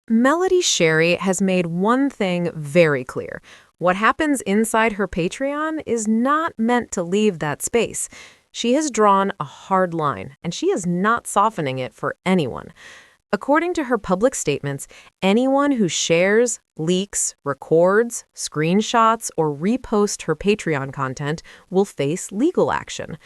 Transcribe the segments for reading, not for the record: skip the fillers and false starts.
Melody Shari has made one thing very clear. What happens inside her Patreon is not meant to leave that space. She has drawn a hard line, and she is not softening it for anyone. According to her public statements, anyone who shares, leaks, records, screenshots, or reposts her Patreon content will face legal action.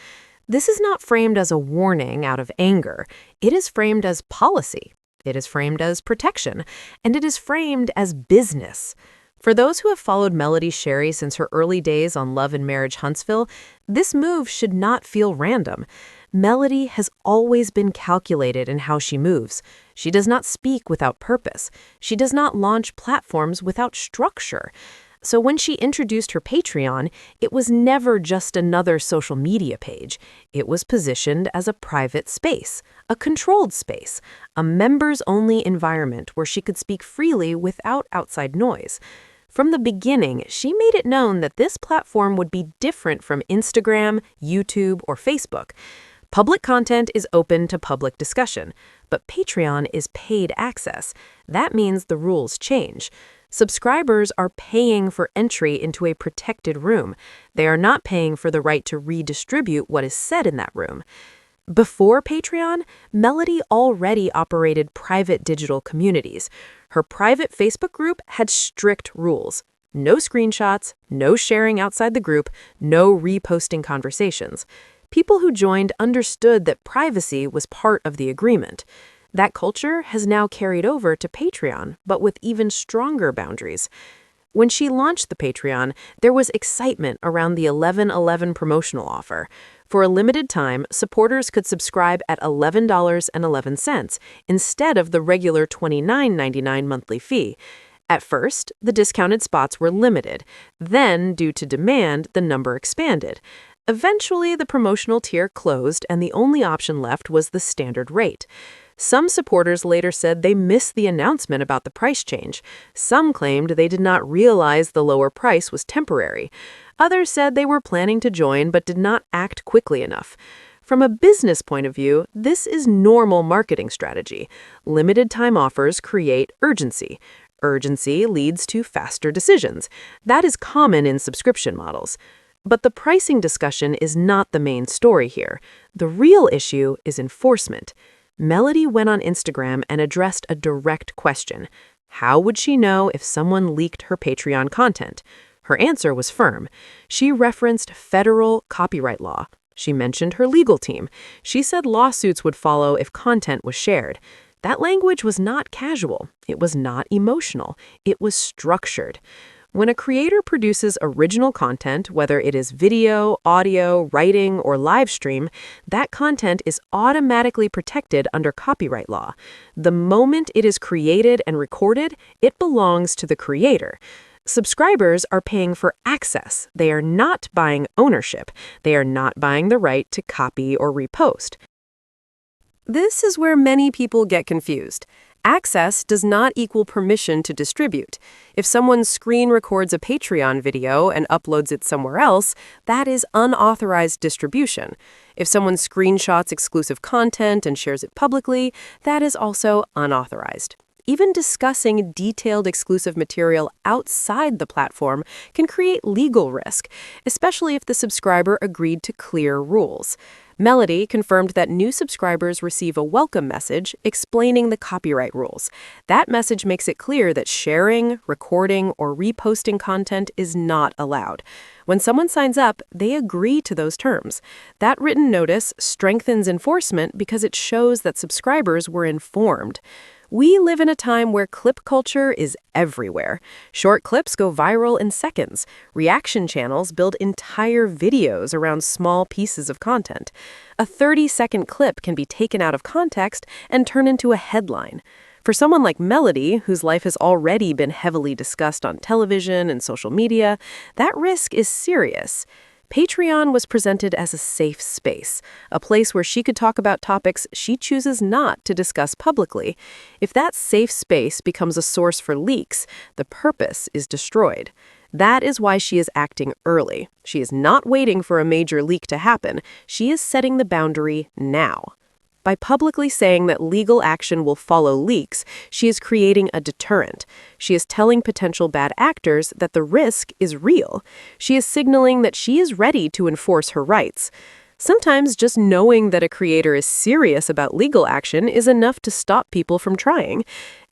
This is not framed as a warning out of anger. It is framed as policy. It is framed as protection, and it is framed as business. For those who have followed Melody Shari since her early days on Love and Marriage Huntsville, this move should not feel random. Melody has always been calculated in how she moves. She does not speak without purpose. She does not launch platforms without structure. So when she introduced her Patreon, it was never just another social media page. It was positioned as a private space, a controlled space, a members-only environment where she could speak freely without outside noise. From the beginning, she made it known that this platform would be different from Instagram, YouTube, or Facebook. Public content is open to public discussion, but Patreon is paid access. That means the rules change. Subscribers are paying for entry into a protected room. They are not paying for the right to redistribute what is said in that room. Before Patreon, Melody already operated private digital communities. Her private Facebook group had strict rules. No screenshots, no sharing outside the group, no reposting conversations. People who joined understood that privacy was part of the agreement. That culture has now carried over to Patreon, but with even stronger boundaries. When she launched the Patreon, there was excitement around the 11/11 promotional offer. For a limited time, supporters could subscribe at $11.11 instead of the regular $29.99 monthly fee. At first, the discounted spots were limited. Then, due to demand, the number expanded. Eventually, the promotional tier closed and the only option left was the standard rate. Some supporters later said they missed the announcement about the price change. Some claimed they did not realize the lower price was temporary. Others said they were planning to join but did not act quickly enough. From a business point of view, this is normal marketing strategy. Limited time offers create urgency. Urgency leads to faster decisions. That is common in subscription models. But the pricing discussion is not the main story here. The real issue is enforcement. Melody went on Instagram and addressed a direct question. How would she know if someone leaked her Patreon content? Her answer was firm. She referenced federal copyright law. She mentioned her legal team. She said lawsuits would follow if content was shared. That language was not casual. It was not emotional. It was structured. When a creator produces original content, whether it is video, audio, writing, or live stream, that content is automatically protected under copyright law. The moment it is created and recorded, it belongs to the creator. Subscribers are paying for access. They are not buying ownership. They are not buying the right to copy or repost. This is where many people get confused. Access does not equal permission to distribute. If someone screen records a Patreon video and uploads it somewhere else, that is unauthorized distribution. If someone screenshots exclusive content and shares it publicly, that is also unauthorized. Even discussing detailed exclusive material outside the platform can create legal risk, especially if the subscriber agreed to clear rules. Melody confirmed that new subscribers receive a welcome message explaining the copyright rules. That message makes it clear that sharing, recording, or reposting content is not allowed. When someone signs up, they agree to those terms. That written notice strengthens enforcement because it shows that subscribers were informed. We live in a time where clip culture is everywhere. Short clips go viral in seconds. Reaction channels build entire videos around small pieces of content. A 30-second clip can be taken out of context and turn into a headline. For someone like Melody, whose life has already been heavily discussed on television and social media, that risk is serious. Patreon was presented as a safe space, a place where she could talk about topics she chooses not to discuss publicly. If that safe space becomes a source for leaks, the purpose is destroyed. That is why she is acting early. She is not waiting for a major leak to happen. She is setting the boundary now. By publicly saying that legal action will follow leaks, she is creating a deterrent. She is telling potential bad actors that the risk is real. She is signaling that she is ready to enforce her rights. Sometimes just knowing that a creator is serious about legal action is enough to stop people from trying.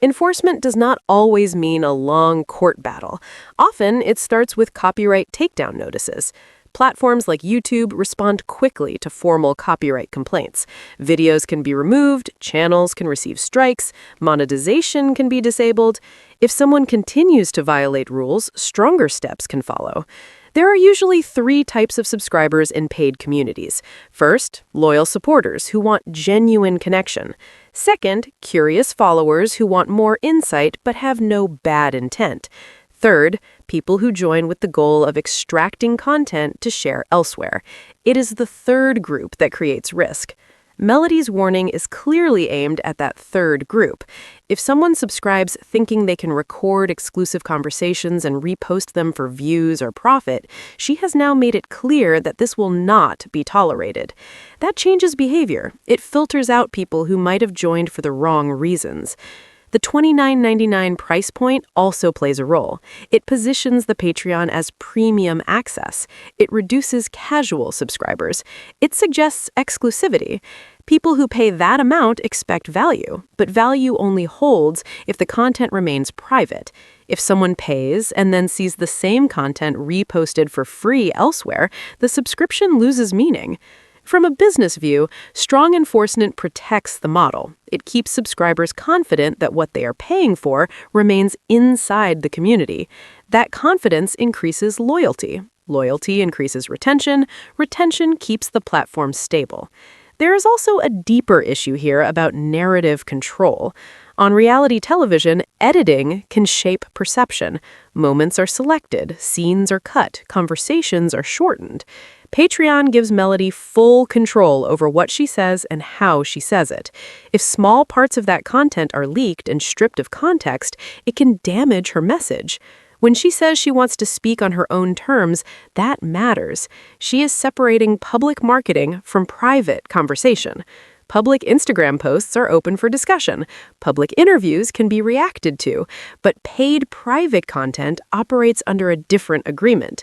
Enforcement does not always mean a long court battle. Often, it starts with copyright takedown notices. Platforms like YouTube respond quickly to formal copyright complaints. Videos can be removed, channels can receive strikes, monetization can be disabled. If someone continues to violate rules, stronger steps can follow. There are usually 3 types of subscribers in paid communities. First, loyal supporters who want genuine connection. Second, curious followers who want more insight but have no bad intent. Third, people who join with the goal of extracting content to share elsewhere. It is the third group that creates risk. Melody's warning is clearly aimed at that third group. If someone subscribes thinking they can record exclusive conversations and repost them for views or profit, she has now made it clear that this will not be tolerated. That changes behavior. It filters out people who might have joined for the wrong reasons. The $29.99 price point also plays a role. It positions the Patreon as premium access. It reduces casual subscribers. It suggests exclusivity. People who pay that amount expect value, but value only holds if the content remains private. If someone pays and then sees the same content reposted for free elsewhere, the subscription loses meaning. From a business view, strong enforcement protects the model. It keeps subscribers confident that what they are paying for remains inside the community. That confidence increases loyalty. Loyalty increases retention. Retention keeps the platform stable. There is also a deeper issue here about narrative control. On reality television, editing can shape perception. Moments are selected, scenes are cut, conversations are shortened. Patreon gives Melody full control over what she says and how she says it. If small parts of that content are leaked and stripped of context, it can damage her message. When she says she wants to speak on her own terms, that matters. She is separating public marketing from private conversation. Public Instagram posts are open for discussion. Public interviews can be reacted to, but paid private content operates under a different agreement.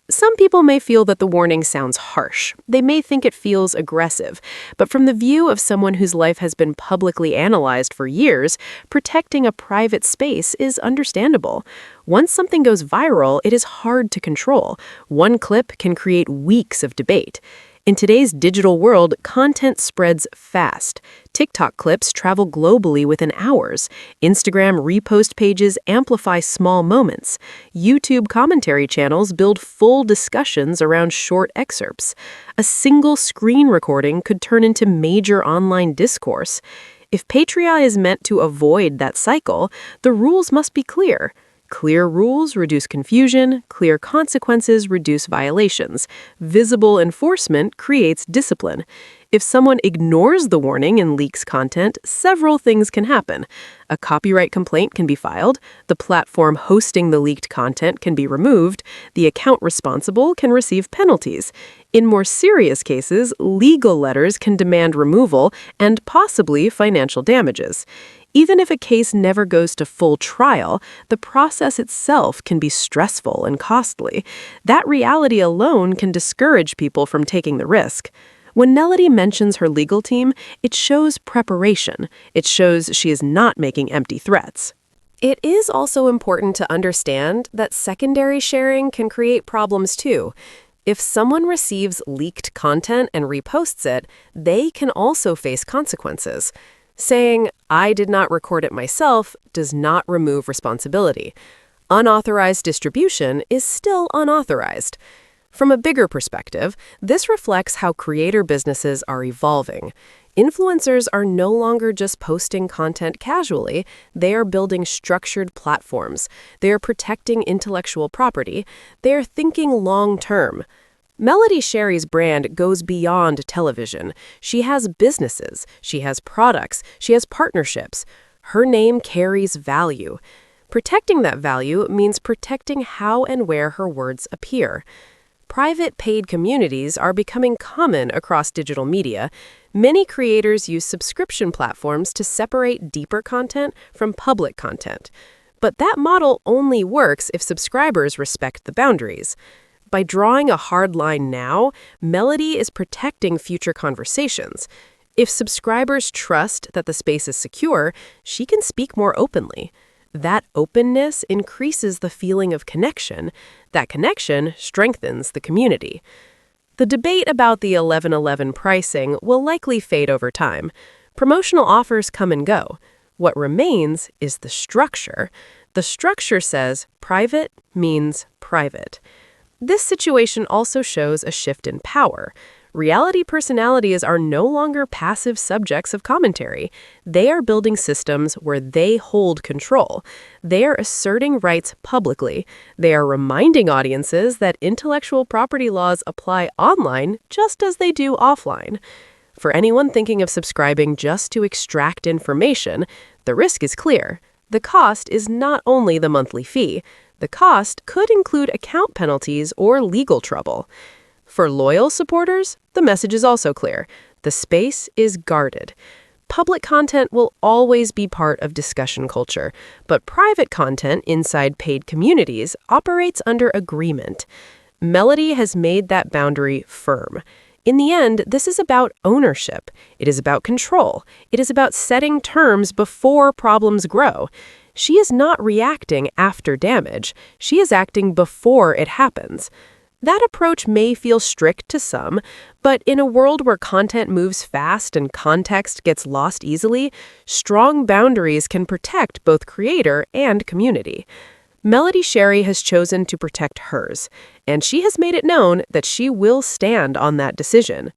Some people may feel that the warning sounds harsh. They may think it feels aggressive. But from the view of someone whose life has been publicly analyzed for years, protecting a private space is understandable. Once something goes viral, it is hard to control. One clip can create weeks of debate. In today's digital world, content spreads fast. TikTok clips travel globally within hours. Instagram repost pages amplify small moments. YouTube commentary channels build full discussions around short excerpts. A single screen recording could turn into major online discourse. If Patreon is meant to avoid that cycle, the rules must be clear. Clear rules reduce confusion, clear consequences reduce violations. Visible enforcement creates discipline. If someone ignores the warning and leaks content, several things can happen. A copyright complaint can be filed, the platform hosting the leaked content can be removed, the account responsible can receive penalties. In more serious cases, legal letters can demand removal and possibly financial damages. Even if a case never goes to full trial, the process itself can be stressful and costly. That reality alone can discourage people from taking the risk. When Melody mentions her legal team, it shows preparation. It shows she is not making empty threats. It is also important to understand that secondary sharing can create problems too. If someone receives leaked content and reposts it, they can also face consequences. Saying, "I did not record it myself," does not remove responsibility. Unauthorized distribution is still unauthorized. From a bigger perspective, this reflects how creator businesses are evolving. Influencers are no longer just posting content casually, they are building structured platforms. They are protecting intellectual property. They are thinking long-term. Melody Shari's brand goes beyond television. She has businesses, she has products, she has partnerships. Her name carries value. Protecting that value means protecting how and where her words appear. Private paid communities are becoming common across digital media. Many creators use subscription platforms to separate deeper content from public content. But that model only works if subscribers respect the boundaries. By drawing a hard line now, Melody is protecting future conversations. If subscribers trust that the space is secure, she can speak more openly. That openness increases the feeling of connection. That connection strengthens the community. The debate about the 1111 pricing will likely fade over time. Promotional offers come and go. What remains is the structure. The structure says private means private. This situation also shows a shift in power. Reality personalities are no longer passive subjects of commentary. They are building systems where they hold control. They are asserting rights publicly. They are reminding audiences that intellectual property laws apply online just as they do offline. For anyone thinking of subscribing just to extract information, the risk is clear. The cost is not only the monthly fee. The cost could include account penalties or legal trouble. For loyal supporters, the message is also clear. The space is guarded. Public content will always be part of discussion culture, but private content inside paid communities operates under agreement. Melody has made that boundary firm. In the end, this is about ownership. It is about control. It is about setting terms before problems grow. She is not reacting after damage. She is acting before it happens. That approach may feel strict to some, but in a world where content moves fast and context gets lost easily, strong boundaries can protect both creator and community. Melody Shari has chosen to protect hers, and she has made it known that she will stand on that decision,